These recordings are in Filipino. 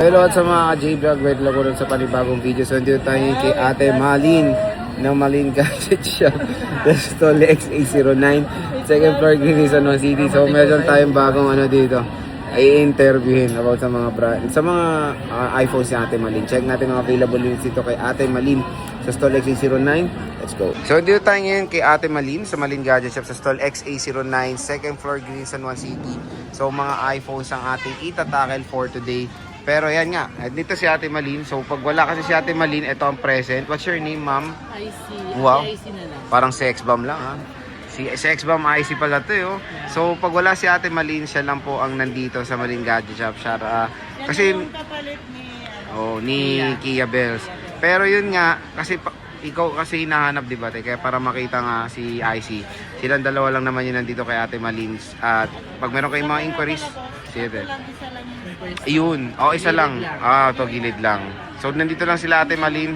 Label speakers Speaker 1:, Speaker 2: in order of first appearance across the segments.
Speaker 1: Hello sa mga J-Vlog, wait lang ko rin sa panibagong video. So, dito tayo kay Ate Malin ng Malin Gadget Shop. Destol XA09, second floor, Green San Juan City. So, meron tayong bagong ano dito. I-interviewin about sa mga brand, sa mga iPhones ni Ate Malin. Check natin mga available units dito kay Ate Malin sa Stall XA09. Let's go. So, dito tayo ngayon kay Ate Malin sa Malin Gadget Shop sa Stall XA09, second floor, Green San Juan City. So, mga iPhones ang ating itatackle for today. Pero yan nga, dito si Ate Malin. So pag wala kasi si Ate Malin, ito ang present. What's your name, ma'am?
Speaker 2: IC.
Speaker 1: Wow.
Speaker 2: IC na lang.
Speaker 1: Parang sex bomb lang, ha? Si sex bomb IC pala to, yo. So pag wala si Ate Malin, siya lang po ang nandito sa Malin Gadget Shop. Kasi
Speaker 2: Yung kapalit
Speaker 1: ni Kia Bells. Pero yun nga, kasi ikaw kasi hinahanap, di ba? Kaya para makita nga si IC. Silang dalawa lang naman yun nandito kay Ate Malin. At pag meron kayong mga inquiries, sige. Ayun. Oh, isa lang. To gilid lang. So nandito lang sila Ate Malin.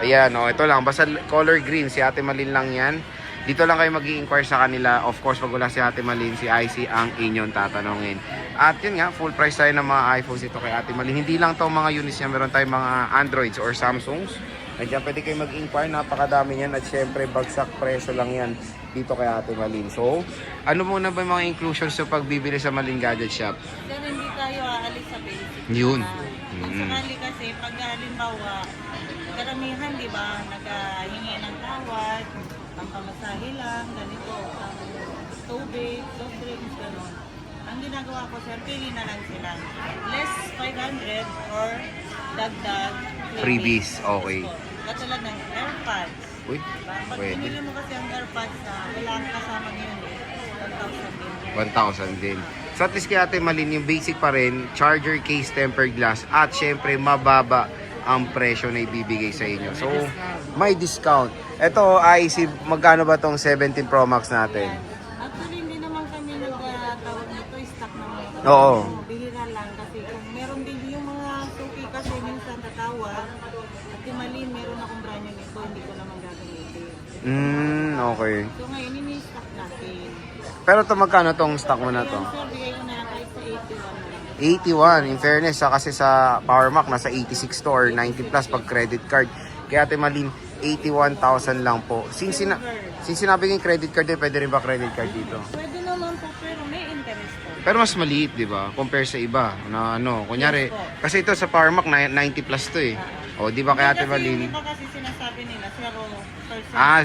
Speaker 1: Ayan, ito lang. Basta color green. Si Ate Malin lang yan. Dito lang kayo mag-i-inquire sa kanila. Of course, pag wala si Ate Malin, si IC ang inyong tatanungin. At yun nga, full price tayo ng mga iPhones dito kay Ate Malin. Hindi lang to mga units niya. Meron tayong mga Androids or Samsungs. Nandiyan pwede kayo mag-inquire. Napakadami yan. At syempre, bagsak presyo lang yan dito kay Ate Malin. So, ano muna ba yung mga inclusions sa pagbibili sa Malin Gadget Shop?
Speaker 2: Then hindi tayo aalis sa basic.
Speaker 1: Yun.
Speaker 2: Ang sakali kasi, pag halimbawa, karamihan, di ba, naghingi ng tawad, ang pamasahe lang, ganito, ang tubig, soft drinks, gano'n. Ang ginagawa ko, sir, pili na lang sila. Less 500 or dagdag
Speaker 1: Freebies, okay.
Speaker 2: Katulad ng AirPods.
Speaker 1: Uy,
Speaker 2: Pag
Speaker 1: pwede.
Speaker 2: pinili mo kasi ang AirPods na wala kang kasama ngayon
Speaker 1: 1,000
Speaker 2: 1,000 din.
Speaker 1: din. So at least kay Ate Malin, yung basic pa rin, charger case, tempered glass, at syempre mababa ang presyo na ibibigay sa inyo. So, may discount. Ito ay magkano ba tong 17 Pro Max natin?
Speaker 2: Actually, hindi naman kami nagtawag nito, stock naman.
Speaker 1: Oo.
Speaker 2: Bihira lang kasi kung meron din yung mga suki kasi minsan tatawag at Malin, meron akong brand new nito, hindi ko naman gagamitin.
Speaker 1: Okay.
Speaker 2: So ngayon, ini-stock natin.
Speaker 1: Pero to magkano tong stock mo na to?
Speaker 2: Sir, bigay ko na lang kahit sa 81 na lang.
Speaker 1: 81. In fairness, kasi sa PowerMac, nasa 86 to or 90 plus pag credit card. Kaya Ate Malin, 81,000 lang po. Since sinabi ng credit card, pwede rin ba credit card dito?
Speaker 2: Pwede naman po, pero may interest po.
Speaker 1: Pero mas maliit, di ba? Compare sa iba. Na ano, kunyari, kasi ito sa PowerMac, 90 plus to eh. O, di ba kay Ate Malin?
Speaker 2: Hindi pa kasi sinasabi nila, 0%.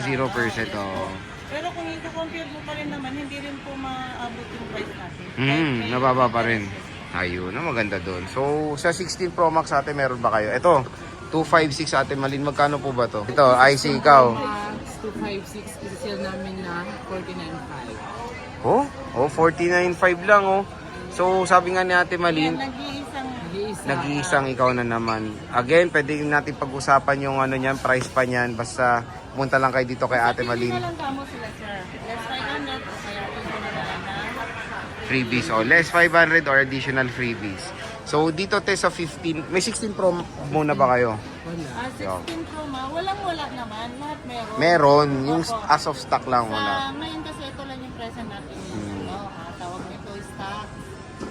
Speaker 1: 0%. Oh.
Speaker 2: Pero kung i-compute mo pa rin naman, hindi rin po maabot yung price natin.
Speaker 1: Nababa pa rin. Ayun, maganda doon. So, sa 16 Pro Max ate, meron ba kayo? Ito, 256 Ate Malin, magkano po ba to? Ito, IC, ikaw.
Speaker 2: 256, isa-sell namin na 49.5.
Speaker 1: Oh, 49.5 lang oh. So, sabi nga ni Ate Malin, nag-iisang ikaw na naman. Again, pwede natin pag-usapan yung ano niyan, price pa niyan. Basta punta lang kayo dito kay Ate Malin.
Speaker 2: Hindi lang kamo sila, sir. Less 500 o kaya pwede na lang na
Speaker 1: Freebies o less 500 or additional freebies. So, dito te sa 15, may 16 Pro muna ba kayo?
Speaker 2: 16 Pro walang-wala naman. Lahat meron.
Speaker 1: Meron, yung as of stock lang
Speaker 2: Sa
Speaker 1: wala.
Speaker 2: ngayon kasi ito lang yung present natin. Tawag nito stock.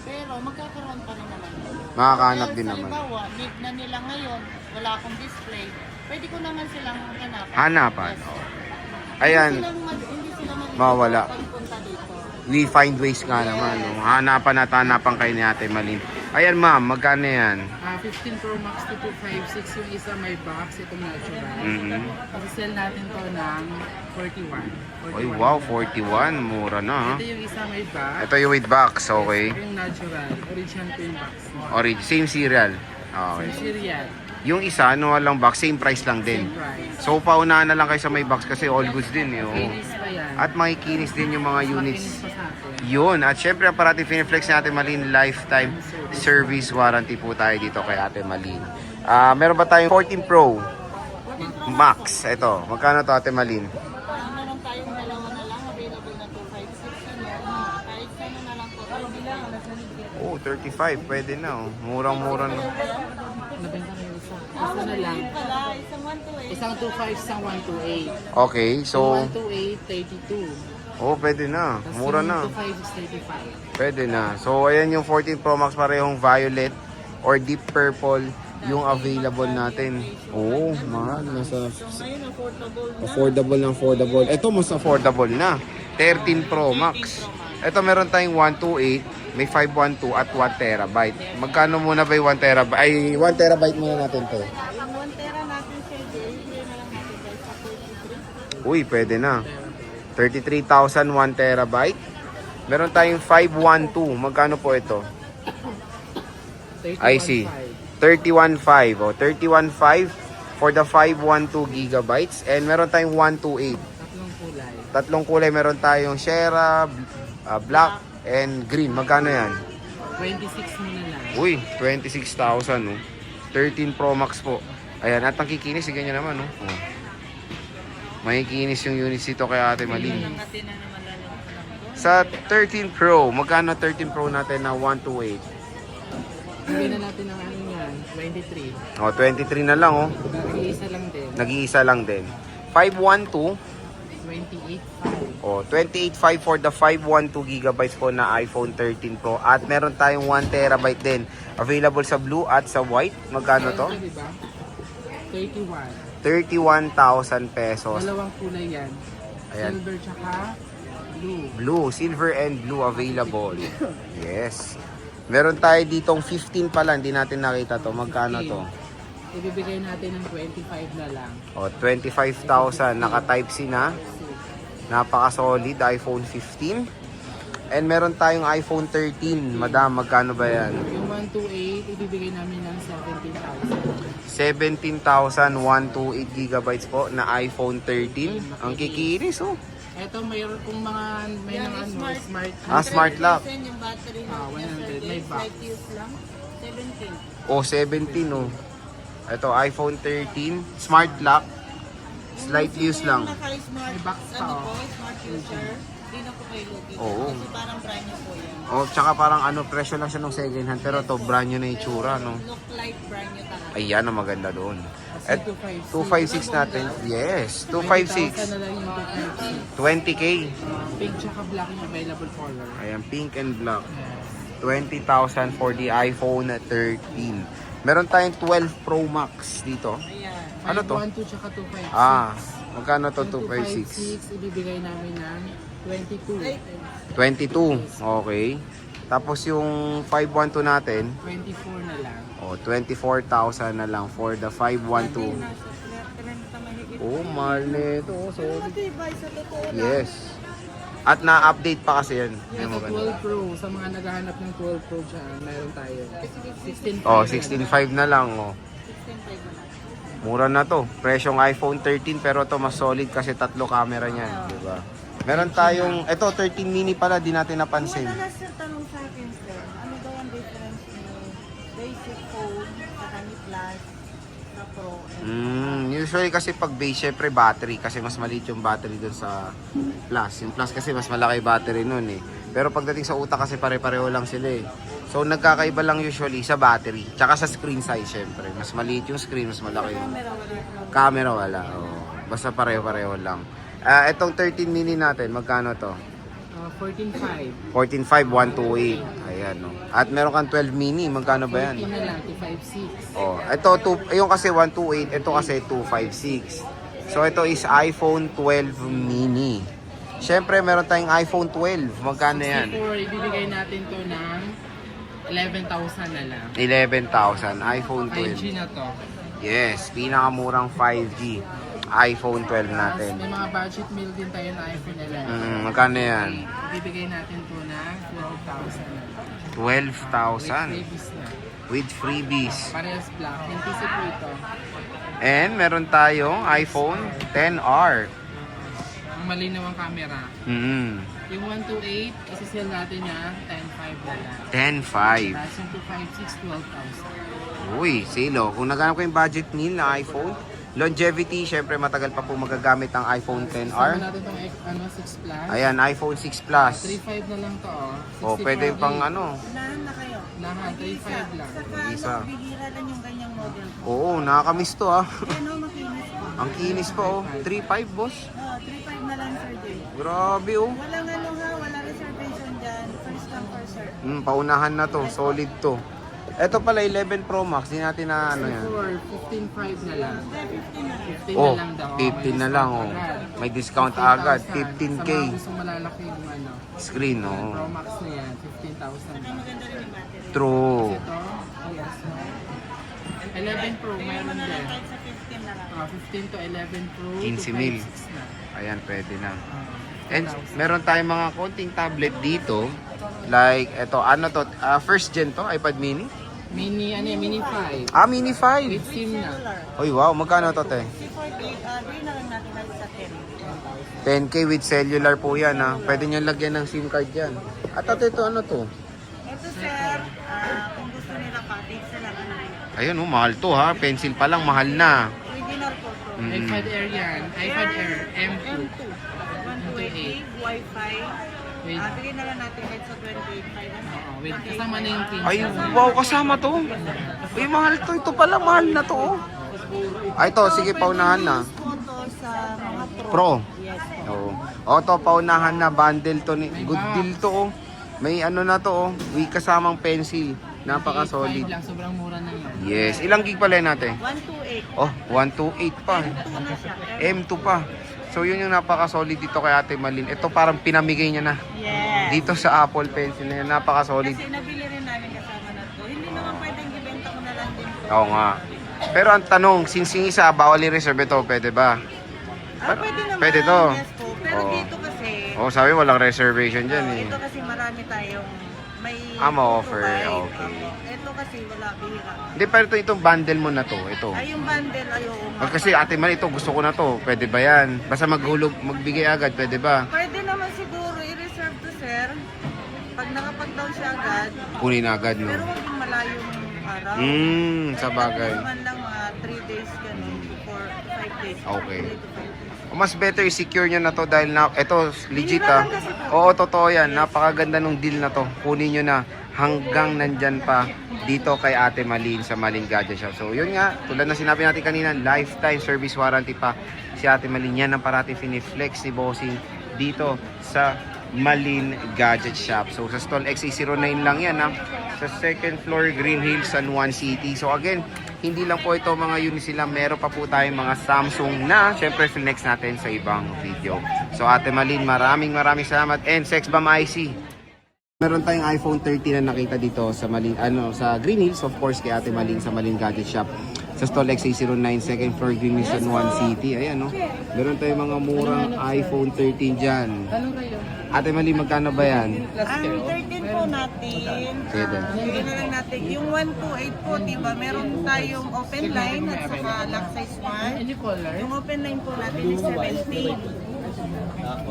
Speaker 2: Pero magkakaroon pa rin naman.
Speaker 1: Makakahanap din naman.
Speaker 2: Halimbawa, need na nila ngayon, wala akong display. Pwede ko naman silang hanapan.
Speaker 1: Hanapan.
Speaker 2: Yes.
Speaker 1: Ayan,
Speaker 2: Hindi sila
Speaker 1: mawala.
Speaker 2: pagpunta dito.
Speaker 1: We find ways nga naman. No? Hanapan at hanapan kayo ni Ate Malin. Ayan ma'am, magkano yan?
Speaker 3: 15 Pro Max to 256, yung isa may box, itong natural. Kasi sell natin to ng 41.
Speaker 1: Oy, wow, 41. Mura na ha.
Speaker 3: Ito yung isa may box.
Speaker 1: Ito yung with box, okay.
Speaker 3: Yung natural, original ko yung box.
Speaker 1: Same serial. Okay.
Speaker 3: Cereal,
Speaker 1: Yung isa, ano walang box, same price lang din.
Speaker 3: same price.
Speaker 1: So, paunahan na lang kayo sa may box kasi all goods din. Oh.
Speaker 3: Finish pa yan.
Speaker 1: At makikinis din yung mga units.
Speaker 3: Makinis pa sa atin.
Speaker 1: Yun. At syempre, ang parating finiflex ni Ate Malin, lifetime service warranty po tayo dito kay Ate Malin. Meron ba tayong 14 Pro Max? Ito, magkano to Ate Malin?
Speaker 2: Meron tayong dalawa na lang, available na 256. Kahit saan na lang po. Ay, bilang.
Speaker 1: Oh, 35. Pwede na. Oh. Murang-mura na.
Speaker 3: Nabenta ko yung isa. Isa na lang.
Speaker 2: Pala, isang 128.
Speaker 3: Isang 25, isang 128.
Speaker 1: Okay, so...
Speaker 3: Yung 128, 32.
Speaker 1: Oh, pwede na.
Speaker 3: Tapos
Speaker 1: Mura
Speaker 3: yung
Speaker 1: na.
Speaker 3: 25635.
Speaker 1: Pwede na. So, ayan yung 14 Pro Max, parehong violet or deep purple yung available natin. Oo, mahal. Nasa
Speaker 2: So ngayon, affordable na.
Speaker 1: affordable na affordable. Ito, mas affordable na. 13 Pro Max. Ito, meron tayong 128, may 512 at 1 terabyte. Magkano muna ba yung 1 terabyte? Ay, 1 terabyte muna natin to.
Speaker 2: Yung 1 tera natin siya, i-review na lang natin guys sa 33.
Speaker 1: Uy, pwede na. 33,000 1 terabyte. Meron tayong 512. Magkano po ito? I see. 31.5. O, 31.5 for the 512 gigabytes. And meron tayong 128.
Speaker 3: Tatlong kulay.
Speaker 1: Tatlong kulay. Meron tayong Shera, black, and green. Magkano yan?
Speaker 3: 26 muna lang.
Speaker 1: Uy, 26,000. No? 13 Pro Max po. Ayan, at ang kikinis, ganyan naman. No? Oh. May kinis yung units dito kay Ate Malin.
Speaker 2: Kasi na naman lang yung
Speaker 1: Sa 13 Pro, magkano 13 Pro natin na 128?
Speaker 3: Bigyan na natin ng ano yan, 23.
Speaker 1: O, 23 na lang, oh.
Speaker 3: Nag-iisa lang din.
Speaker 1: Nag-iisa lang din. 512,
Speaker 3: 28.5.
Speaker 1: o, 28.5 for the 512 gigabytes po na iPhone 13 Pro. At meron tayong 1 terabyte din. Available sa blue at sa white. Magkano to?
Speaker 3: Ito, diba? 31.
Speaker 1: 31,000 pesos.
Speaker 3: Dalawang kulay yan.
Speaker 1: Ayan.
Speaker 3: Silver tsaka blue.
Speaker 1: Blue, silver and blue available. Yes. Meron tayo ditong 15 pala, hindi natin nakita to. Magkano to?
Speaker 3: Ibibigay natin ng 25 na lang.
Speaker 1: O, 25,000. Naka-type C na. Napaka-solid iPhone 15. And meron tayong iPhone 13. Madam, magkano ba yan?
Speaker 3: Yung 128, ibibigay namin ng 17,000.
Speaker 1: 17,128 gigabytes po na iPhone 13. Ang kikinis, oh.
Speaker 3: Ito, mayroon kung mga, may ng ano, smart.
Speaker 1: Smart lock.
Speaker 2: Yung battery
Speaker 3: Ah, 100, may box.
Speaker 2: Light use lang. 17.
Speaker 1: O, 17, oh. Ito, iPhone 13. Smart lock. Slight use lang.
Speaker 2: Naka-smart,
Speaker 3: May box pa,
Speaker 2: ano
Speaker 3: oh.
Speaker 2: po, smart user. Hindi na po kayo lugi.
Speaker 1: Oo.
Speaker 2: Kasi parang brand new po yan.
Speaker 1: O, tsaka parang ano, presyo lang siya ng second hand. Pero to brand new na itsura, no?
Speaker 2: Look like brand new talaga.
Speaker 1: Ayan ang maganda doon.
Speaker 3: Kasi
Speaker 1: At 256 natin. Yes, 256.
Speaker 3: 1,000 na lang yung 256.
Speaker 1: 20K.
Speaker 3: Pink tsaka black yung available color.
Speaker 1: Ayan, pink and black.
Speaker 3: Yes.
Speaker 1: 20,000 for the iPhone 13. Meron tayong 12 Pro Max dito.
Speaker 2: Ayan.
Speaker 1: Ano to?
Speaker 3: 512 tsaka 256.
Speaker 1: Ah, magkano to?
Speaker 3: Yung
Speaker 1: 256.
Speaker 3: 256, ibibigay namin ng 22.
Speaker 1: 22. Okay. Tapos yung 512 natin,
Speaker 3: 24 na lang.
Speaker 1: oh, 24,000 na lang for the 512.
Speaker 2: Nasa 30 mahigit.
Speaker 1: Oh, mahal nito. Oh, sorry.
Speaker 2: Matibay sa totoo lang.
Speaker 1: Yes. At na-update pa kasi yan. Yan
Speaker 3: Ito
Speaker 1: maganda.
Speaker 3: 12 Pro. Sa mga naghahanap ng 12 Pro dyan, meron tayo. 16.
Speaker 1: Oh, 16.5 na lang. Oh.
Speaker 2: 16.5 na lang.
Speaker 1: Mura na to. Presyong iPhone 13 pero to mas solid kasi tatlo camera niyan, di ba? Meron tayong ito 13 mini pala di natin napansin.
Speaker 2: Madalas sir tanong sa akin sir, ano daw ang difference ni basic phone sa ni Plus na Pro?
Speaker 1: Usually kasi pag base syempre battery kasi mas maliit yung battery dun sa Plus. Yung Plus kasi mas malaki battery nun eh. Pero pagdating sa utak kasi pare-pareho lang sila eh. So nagkakaiba lang usually sa battery tsaka sa screen size syempre. Mas maliit yung screen, mas malaki yung
Speaker 2: Camera wala.
Speaker 1: camera wala. Oh. Basta pareho-pareho lang. Itong 13 mini natin, magkano to?
Speaker 3: 14.5.
Speaker 1: 14.5, 128. Ayan, no. At meron kang 12 mini, magkano ba
Speaker 3: 14
Speaker 1: yan?
Speaker 3: na lang, 256.
Speaker 1: Oh, ito, yung kasi 128, ito kasi 256. So, ito is iPhone 12 mini. Siyempre, meron tayong iPhone 12. Magkano yan?
Speaker 3: 64, ibibigay natin to ng 11,000 na lang.
Speaker 1: 11,000. iPhone
Speaker 3: 5G
Speaker 1: 12.
Speaker 3: na to.
Speaker 1: Yes, pinakamurang 5G. iPhone 12 natin.
Speaker 3: May mga budget meal din tayo na iPhone 11.
Speaker 1: Magkano yan?
Speaker 3: Ibibigay natin to ng 12,000 na lang.
Speaker 1: 12,000.
Speaker 3: Freebies na.
Speaker 1: With freebies.
Speaker 3: Parehas black. NTC po ito.
Speaker 1: And meron tayong iPhone 10R.
Speaker 3: Ang malinaw ang camera. Yung 128, isisell natin niya 10.5 na lang.
Speaker 1: 10.5.
Speaker 3: Tapos yung 256, 12,000.
Speaker 1: Uy, silo. Kung naghanap ko yung budget meal na iPhone, longevity, syempre matagal pa po magagamit ang iPhone
Speaker 3: Sama
Speaker 1: 10R.
Speaker 3: natin itong 6 Plus.
Speaker 1: Ayan, iPhone 6 Plus.
Speaker 3: 3.5 na lang to,
Speaker 1: O, pwede pang ano.
Speaker 2: Unahan na kayo.
Speaker 3: Lahat, 3.5 lang.
Speaker 2: Saka
Speaker 1: Isa.
Speaker 2: ano, bihira lang yung ganyang model po.
Speaker 1: Oo, nakakamiss to ah.
Speaker 2: Eh no, makinis po.
Speaker 1: Ang kinis pa oh. 3.5 boss.
Speaker 2: 3.5 na na lang, Sir Jay.
Speaker 1: Grabe oh.
Speaker 2: Walang ano ha, walang reservation dyan. First come, first serve.
Speaker 1: Paunahan na to, solid to. Ito pala 11 Pro Max, di natin na ano yan.
Speaker 3: For 15.5 na lang.
Speaker 2: Hindi, 15 na lang.
Speaker 3: 15
Speaker 1: Oh,
Speaker 3: na lang daw.
Speaker 1: 15 na lang oh. May discount agad, 15K.
Speaker 3: Sa mga gusto malalaki yung ano,
Speaker 1: Screen
Speaker 3: Pro
Speaker 1: oh.
Speaker 3: Max na yan, 15,000.
Speaker 2: Saka maganda rin yung battery.
Speaker 1: True.
Speaker 3: Ito, yes. 11 Pro,
Speaker 2: Bigyan mo
Speaker 3: meron
Speaker 2: na lang
Speaker 3: din.
Speaker 2: kahit sa 15 na lang.
Speaker 3: 15 to 11 Pro,
Speaker 1: 15 mil.
Speaker 3: 256 na.
Speaker 1: Ayan, pwede na.
Speaker 3: Ah,
Speaker 1: And
Speaker 3: 15,000.
Speaker 1: meron tayong mga konting tablet dito. Like, ito, ano to? First gen to, iPad mini?
Speaker 3: Mini, ano yan, Mini 5.
Speaker 1: Mini 5.
Speaker 3: With SIM na.
Speaker 2: Cellular.
Speaker 1: Oy, wow, magkano to, te?
Speaker 2: C48, bigyan na lang natin kahit sa 10.
Speaker 1: 10K with cellular po yan, ha. Pwede nyo lagyan ng SIM card yan. At ito, ano to?
Speaker 2: Ito, sir, kung gusto nila package sa lang,
Speaker 1: Ayun, oh, mahal to, ha. Pencil pa lang, mahal na.
Speaker 2: original po to.
Speaker 3: iPad Air yan. iPad Air M2.
Speaker 2: M2. 128 Wi-Fi.
Speaker 3: Wait.
Speaker 2: Bigyan na lang natin kahit sa 28.5.
Speaker 3: Wait, kasama na yung pin.
Speaker 1: Ay, wow, kasama to. Uy, mahal to. Ito pala, mahal na to, oh. Ay, ito, sige, paunahan na.
Speaker 2: Photo sa mga
Speaker 1: Pro.
Speaker 2: Yes.
Speaker 1: Oo. Oh, to, paunahan na. Bundle to. Good deal to, oh. May ano na to, oh. May kasamang pencil. Napaka-solid.
Speaker 3: 5 lang, sobrang mura na yun.
Speaker 1: Yes. Ilang gig pala yun natin?
Speaker 2: 128.
Speaker 1: Oh, 128 pa.
Speaker 2: M2 na siya.
Speaker 1: M2 pa. So, yun yung napaka-solid dito kay Ate Malin. Ito parang pinamigay niya na.
Speaker 2: Yes.
Speaker 1: Dito sa Apple Pencil na yan. Napaka-solid.
Speaker 2: Kasi nabili rin namin kasama na to. Hindi naman pwedeng ibenta ko na lang din to.
Speaker 1: Oo nga. Pero ang tanong, since yung isa, bawal i-reserve ito, pwede ba?
Speaker 2: Pwede naman.
Speaker 1: Pwede to.
Speaker 2: Yes po. Pero
Speaker 1: Oo.
Speaker 2: dito kasi,
Speaker 1: Oo, sabi walang reservation dyan eh.
Speaker 2: ito kasi marami tayong may
Speaker 1: ma-offer.
Speaker 2: provide.
Speaker 1: Okay.
Speaker 2: Ito kasi wala bihira.
Speaker 1: Hindi, pero itong bundle mo na to. Ito.
Speaker 2: Ay, yung bundle, ayoko nga.
Speaker 1: Kasi Ate Malin, ito gusto ko na to. Pwede ba yan? Basta magbigay agad, pwede ba?
Speaker 2: Pwede naman siguro i-reserve to, sir. Pag nakapag-down siya agad,
Speaker 1: Kunin agad, no?
Speaker 2: pero huwag yung malayong araw.
Speaker 1: Sa bagay.
Speaker 2: Pwede naman lang mga 3 days ganun, for 5 days.
Speaker 1: Okay.
Speaker 2: 3 to 5 days.
Speaker 1: Mas better i-secure nyo na to dahil na, ito, legit ah. Oo, totoo yan. Napakaganda nung deal na to. Kunin nyo na hanggang nandyan pa dito kay Ate Malin sa Malin Gadget Shop. So, yun nga, tulad na sinabi natin kanina, lifetime service warranty pa si Ate Malin. Yan ang parati finiflex ni Bossing dito sa Malin Gadget Shop. So, sa stall XA09 lang yan ha. Sa second floor, Green Hills, San Juan City. So, again, hindi lang po ito mga units sila. Meron pa po tayong mga Samsung na syempre flex natin sa ibang video. So, Ate Malin, maraming salamat. And Sexbam IC. Meron tayong iPhone 13 na nakita dito sa Malin, sa Green Hills, of course, kay Ate Malin sa Malin Gadget Shop. Sa stall XA09, second floor, Green Hills, San Juan City. Ayan, no? Meron tayong mga murang iPhone 13 dyan.
Speaker 3: Tanong kayo.
Speaker 1: Ate Malin, magkano ba yan?
Speaker 2: Ang 13 po natin,
Speaker 1: Pwede.
Speaker 2: bigyan na lang natin. Yung 128 po, di ba? Meron tayong open line at saka lock size 1.
Speaker 3: Any color?
Speaker 2: Yung open line po natin is 17.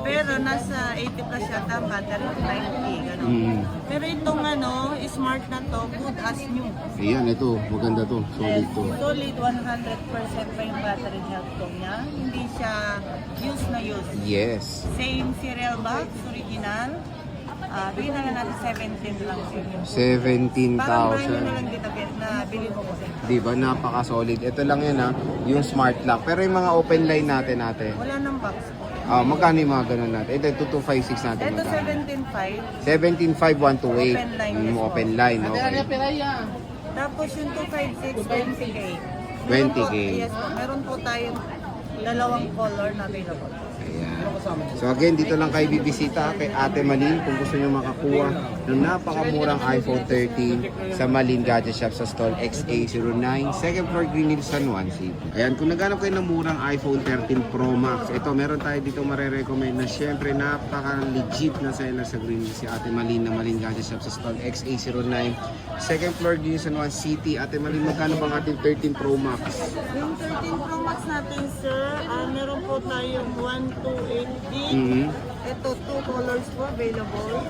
Speaker 2: Pero nasa 80 plus yata ang battery, 90, gano'n. Pero itong smart na to, good as new.
Speaker 1: Ayan, ito. Maganda to. Solid to.
Speaker 2: Solid 100% pa yung battery health ko niya. Hindi siya use na use.
Speaker 1: Yes.
Speaker 2: Same serial box, original. Bigyan na lang natin 17 lang. Parang brand new na lang
Speaker 1: 17,000.
Speaker 2: dito na bili mo kasi.
Speaker 1: Diba? Napaka-solid. Ito lang yan ha. Yung smart lock. Pero yung mga open line natin ate.
Speaker 2: Wala nang box po.
Speaker 1: Magkano yung mga ganun natin? Ito, 2256 natin.
Speaker 2: Ito
Speaker 1: magkano?
Speaker 2: 17.5.
Speaker 1: 17,512.
Speaker 2: Open line,
Speaker 1: Yung
Speaker 2: yes,
Speaker 1: open line.
Speaker 3: Ate,
Speaker 1: Okay.
Speaker 3: Piraya.
Speaker 2: Tapos yung 256, 20K.
Speaker 1: 20K.
Speaker 2: Yes po. Meron po tayong dalawang color na available.
Speaker 1: Ayan. So again, dito lang kayo bibisita kay Ate Malin kung gusto nyo makakuha ng napakamurang iPhone 13 sa Malin Gadget Shop sa stall XA09, second floor Green Hills, San Juan City. Ayan, kung naghanap kayo ng murang iPhone 13 Pro Max, ito meron tayo dito marirecommend na syempre napaka-legit na seller sa Green Hills si Ate Malin na Malin Gadget Shop sa stall XA09, second floor Green Hills, San Juan City. Ate Malin, magkano bang ating 13 Pro Max?
Speaker 2: Yung 13 Pro Max natin, sir, meron po tayong 128 gig. Ito, 2 colors po available.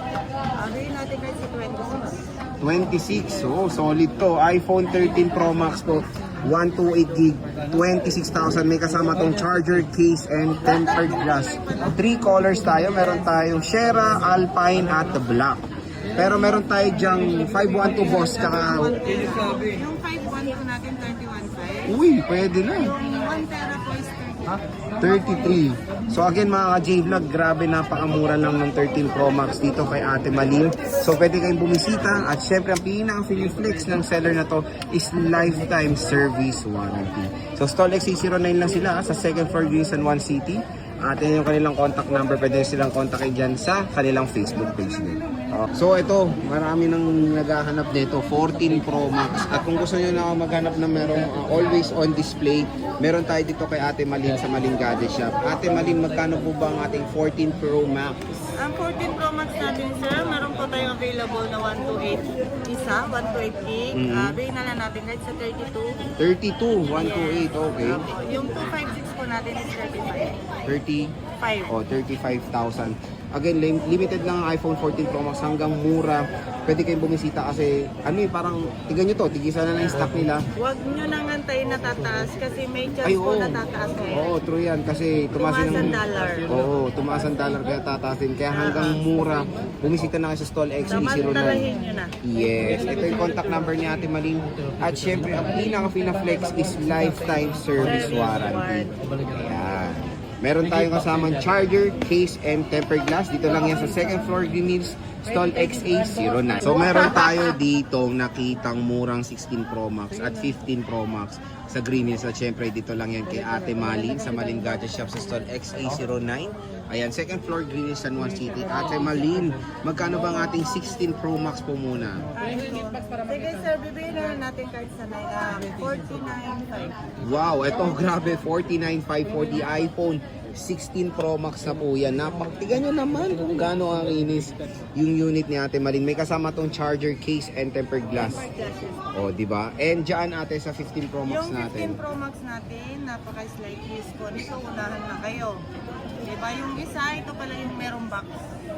Speaker 2: Bigyan natin kahit sa 26.
Speaker 1: 26. Oh, solid to. iPhone 13 Pro Max po. 128 gig, 26,000. May kasama tong charger, case, and tempered glass. 3 colors tayo. Meron tayong Shera, Alpine, at the Black. Pero meron tayo dyang 512 boss, tsaka...
Speaker 2: Yung 512 ko natin, 31.5.
Speaker 1: Uy, pwede na.
Speaker 2: Yung 1 tera po is
Speaker 1: 33. So again mga ka-J-Vlog, grabe napakamura lang ng 13 Pro Max dito kay Ate Malin. So pwede kayong bumisita at syempre ang pinaka-flex ng seller na to is lifetime service warranty. So Stall XA09 lang sila sa second floor Green San Juan City. At yan yung kanilang contact number, pwede silang kontakin dyan sa kanilang Facebook page din. So ito, marami nang naghahanap dito, 14 Pro Max. At kung gusto nyo na maghanap na merong always on display, meron tayo dito kay Ate Malin sa Malin Gadget Shop. Ate Malin, magkano po ba ang ating 14 Pro Max?
Speaker 2: Ang 14 Pro Max natin, sir, meron po tayong available na 128 isa, 128 gig. Bigyan na lang natin kahit sa 32.
Speaker 1: 32, 128, okay.
Speaker 2: Yung 256 po natin is 35.
Speaker 1: 30, o 35,000. Again, limited lang ang iPhone 14 Pro Max hanggang mura. Pwede kayong bumisita kasi parang tignan nyo to, tigisa na lang yung stock nila.
Speaker 2: Huwag nyo nang antayin na tataas kasi may chance po na tataas eh.
Speaker 1: Oo, true yan kasi tumaas
Speaker 2: Tumaas ang dollar.
Speaker 1: Oo, tumaas ang dollar kaya tataas din. Kaya hanggang mura, bumisita na kayo sa Stall XA09.
Speaker 2: Samantalahin nyo na.
Speaker 1: Yes, ito yung contact number ni Ate Malin. At syempre, ang pinaka-flex is lifetime service warranty. Ayan. Meron tayong kasamang charger, case, and tempered glass. Dito lang yan sa second floor, Green Hills, Stall XA09. So meron tayo dito nakitang murang 16 Pro Max at 15 Pro Max sa Green Hills. At syempre dito lang yan kay Ate Malin sa Malin Gadget Shop sa Stall XA09. Ayan, second floor, Green Hills, San Juan City. Ate Malin, magkano ba ang ating 16 Pro Max po muna?
Speaker 2: Sige sir, bibigyan na lang natin kahit sa 49.5.
Speaker 1: Wow, eto grabe, 49.5 for the iPhone 16 Pro Max na po yan. Napaktigan nyo naman kung gaano ang inis yung unit ni Ate Malin. May kasama tong charger, case, and tempered glass. O, di ba? And dyan ate sa 15 Pro Max
Speaker 2: Yung 15
Speaker 1: natin.
Speaker 2: Pro Max natin, napaka-slight twist po nito, unahan na kayo. Diba yung isa, ito pala yung merong box.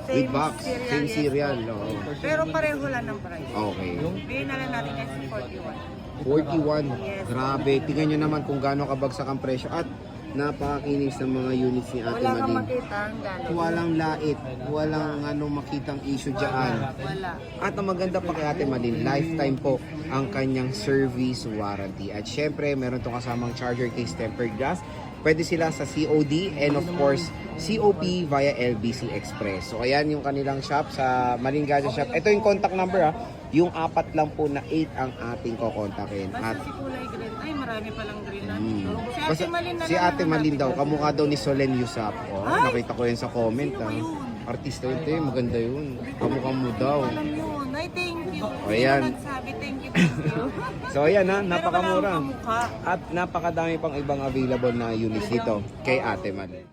Speaker 1: With box, same
Speaker 2: yes
Speaker 1: serial.
Speaker 2: po.
Speaker 1: Oo.
Speaker 2: Pero pareho lang ng price.
Speaker 1: Okay.
Speaker 2: Bigyan na lang natin kahit sa 41.
Speaker 1: 41. Grabe. Tingnan nyo naman kung gaano kabagsak ang presyo. At napakakinis ng mga units ni Ate
Speaker 2: Wala kang
Speaker 1: Malin.
Speaker 2: makita ang gano'n.
Speaker 1: Walang lait, walang makitang issue dyan.
Speaker 2: Wala.
Speaker 1: At ang maganda pa kay Ate Malin, lifetime po ang kanyang service warranty. At syempre, meron itong kasamang charger case, tempered glass. Pwede sila sa COD and of course, COP via LBC Express. So ayan yung kanilang shop sa Malin Gadget Shop. Ito yung contact number Yung 4 lang po na 8 ang ating kokontakin.
Speaker 2: Basta si kulay green. Ay, marami palang green na. Si Ate
Speaker 1: Basta,
Speaker 2: Malin na
Speaker 1: si
Speaker 2: lang
Speaker 1: Ate
Speaker 2: ang
Speaker 1: Malin
Speaker 2: hanapin
Speaker 1: daw,
Speaker 2: ko.
Speaker 1: kamukha daw ni Solen Yusap. Oh,
Speaker 2: Ay!
Speaker 1: nakita ko yun sa comment.
Speaker 2: Sino ba yun?
Speaker 1: Artista yun, te, maganda yun. Kamukha mo daw.
Speaker 2: Alam yun. Ay, thank you.
Speaker 1: O, ayan.
Speaker 2: Sino nagsabi? Thank you, thank you.
Speaker 1: So ayan
Speaker 2: Pero
Speaker 1: napakamura.
Speaker 2: wala akong kamukha.
Speaker 1: At napakadami pang ibang available na units dito kay Ate Malin.